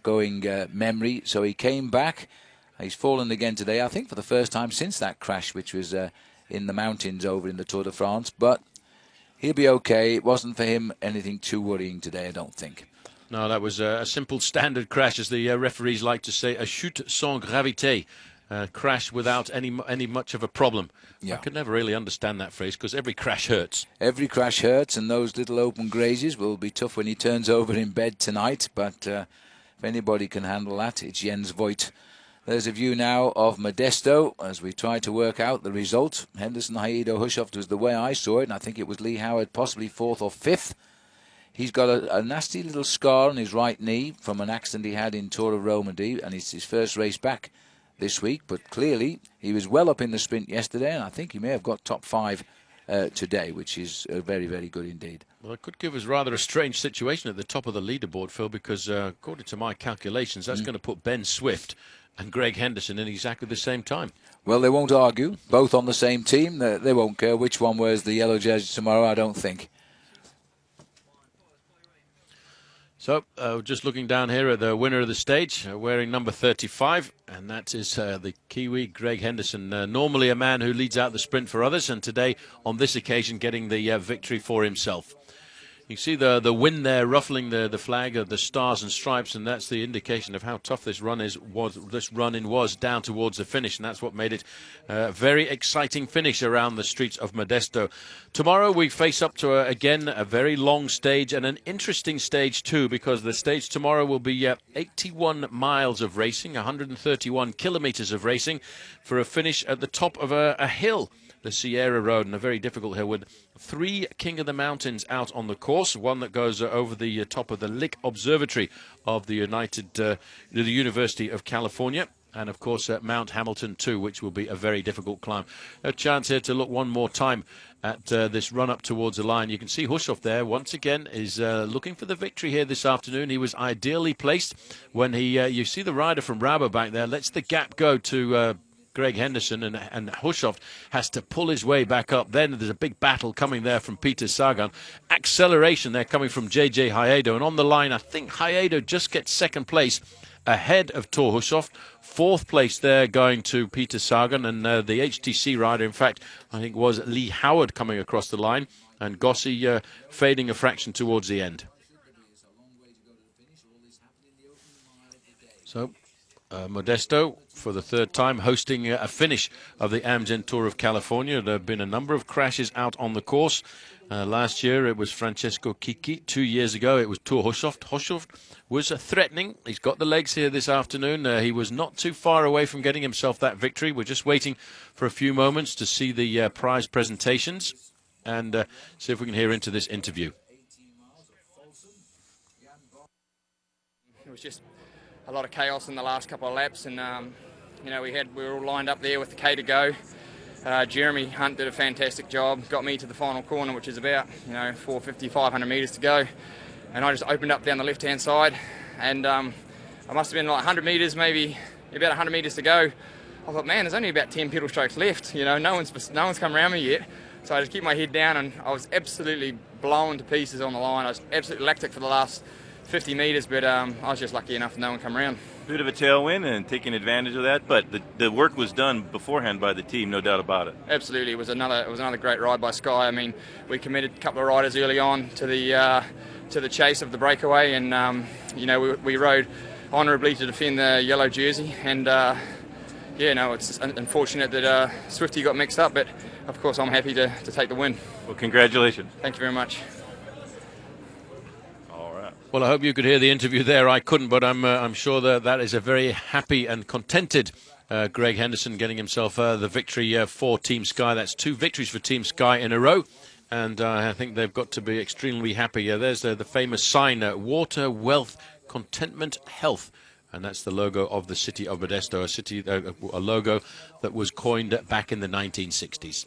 outgoing memory. So he came back. He's fallen again today, I think for the first time since that crash, which was in the mountains over in the Tour de France. But he'll be okay. It wasn't for him anything too worrying today, I don't think. No, that was a simple standard crash, as the referees like to say, a chute sans gravité. Crash without any much of a problem. Yeah. I could never really understand that phrase because every crash hurts. Every crash hurts, and those little open grazes will be tough when he turns over in bed tonight. But if anybody can handle that, it's Jens Voigt. There's a view now of Modesto as we try to work out the result. Henderson, Haedo, Hushovd was the way I saw it, and I think it was Lee Howard possibly 4th or 5th. He's got a nasty little scar on his right knee from an accident he had in Tour of Romandy, and it's his first race back this week. But clearly, he was well up in the sprint yesterday, and I think he may have got top 5 today, which is very, very good indeed. Well, it could give us rather a strange situation at the top of the leaderboard, Phil, because according to my calculations, that's going to put Ben Swift and Greg Henderson in exactly the same time. Well, they won't argue. Both on the same team. They won't care which one wears the yellow jersey tomorrow, I don't think. So, just looking down here at the winner of the stage, wearing number 35, and that is the Kiwi, Greg Henderson. Normally a man who leads out the sprint for others, and today, on this occasion, getting the victory for himself. You see the wind there ruffling the flag of the stars and stripes, and that's the indication of how tough this run-in was down towards the finish, and that's what made it a very exciting finish around the streets of Modesto. Tomorrow we face up to, again, a very long stage and an interesting stage too, because the stage tomorrow will be 81 miles of racing, 131 kilometers of racing, for a finish at the top of a hill, the Sierra Road, and a very difficult hill with 3 King of the Mountains out on the course. One that goes over the top of the Lick Observatory of the University of California. And, of course, Mount Hamilton, too, which will be a very difficult climb. A chance here to look one more time at this run-up towards the line. You can see Hushovd there, once again, is looking for the victory here this afternoon. He was ideally placed when you see the rider from Rabobank there, lets the gap go to Greg Henderson, and Hushovd has to pull his way back up. Then there's a big battle coming there from Peter Sagan. Acceleration there coming from JJ Haedo. And on the line, I think Haedo just gets second place ahead of Thor Hushovd. 4th place there going to Peter Sagan. And the HTC rider, in fact, I think was Lee Howard coming across the line. And Gossi fading a fraction towards the end. So Modesto, for the 3rd time, hosting a finish of the Amgen Tour of California. There have been a number of crashes out on the course. Last year it was Francesco Chicchi. 2 years ago it was Thor Hushovd. Hushovd was threatening. He's got the legs here this afternoon. He was not too far away from getting himself that victory. We're just waiting for a few moments to see the prize presentations and see if we can hear into this interview. It was just a lot of chaos in the last couple of laps, and you know, we were all lined up there with the K to go. Jeremy Hunt did a fantastic job, got me to the final corner, which is about 450, 500 metres to go, and I just opened up down the left-hand side, and I must have been like 100 metres, maybe about 100 metres to go. I thought, man, there's only about 10 pedal strokes left. No one's come around me yet, so I just keep my head down, and I was absolutely blown to pieces on the line. I was absolutely lactic for the last 50 metres, but I was just lucky enough no one come around. Bit of a tailwind and taking advantage of that, but the work was done beforehand by the team, no doubt about it. Absolutely, it was another great ride by Sky. I mean, we committed a couple of riders early on to the chase of the breakaway, and we rode honourably to defend the yellow jersey. And it's unfortunate that Swifty got mixed up, but of course I'm happy to take the win. Well, congratulations. Thank you very much. Well, I hope you could hear the interview there. I couldn't, but I'm sure that is a very happy and contented Greg Henderson getting himself the victory for Team Sky. That's 2 victories for Team Sky in a row, and I think they've got to be extremely happy. There's the famous sign, Water, Wealth, Contentment, Health. And that's the logo of the city of Modesto, a logo that was coined back in the 1960s.